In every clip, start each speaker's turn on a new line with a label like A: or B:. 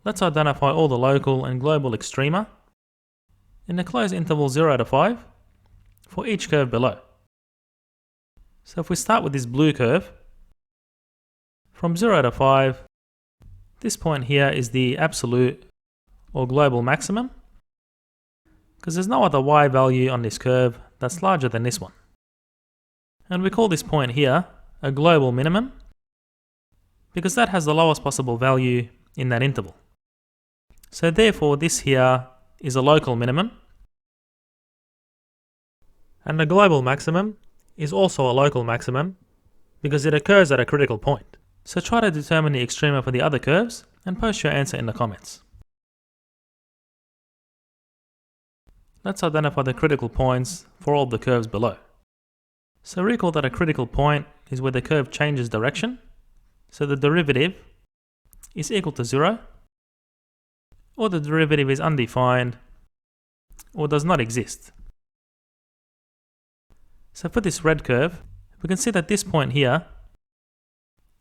A: Let's identify all the local and global extrema in the closed interval 0 to 5 for each curve below. So if we start with this blue curve, from 0 to 5, this point here is the absolute or global maximum, because there's no other y value on this curve that's larger than this one. And we call this point here a global minimum, because that has the lowest possible value in that interval. So therefore this here is a local minimum, and the global maximum is also a local maximum because it occurs at a critical point. So try to determine the extrema for the other curves and post your answer in the comments. Let's identify the critical points for all the curves below. So recall that a critical point is where the curve changes direction, so the derivative is equal to 0, or the derivative is undefined or does not exist. So for this red curve, we can see that this point here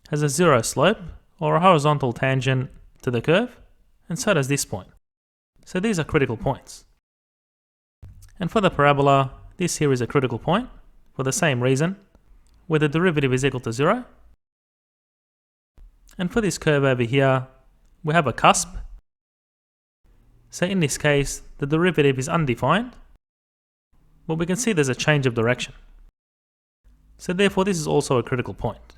A: has a 0 slope or a horizontal tangent to the curve, and so does this point. So these are critical points. And for the parabola, this here is a critical point for the same reason, where the derivative is equal to 0. And for this curve over here, we have a cusp. So in this case, the derivative is undefined, but we can see there's a change of direction. So therefore this is also a critical point.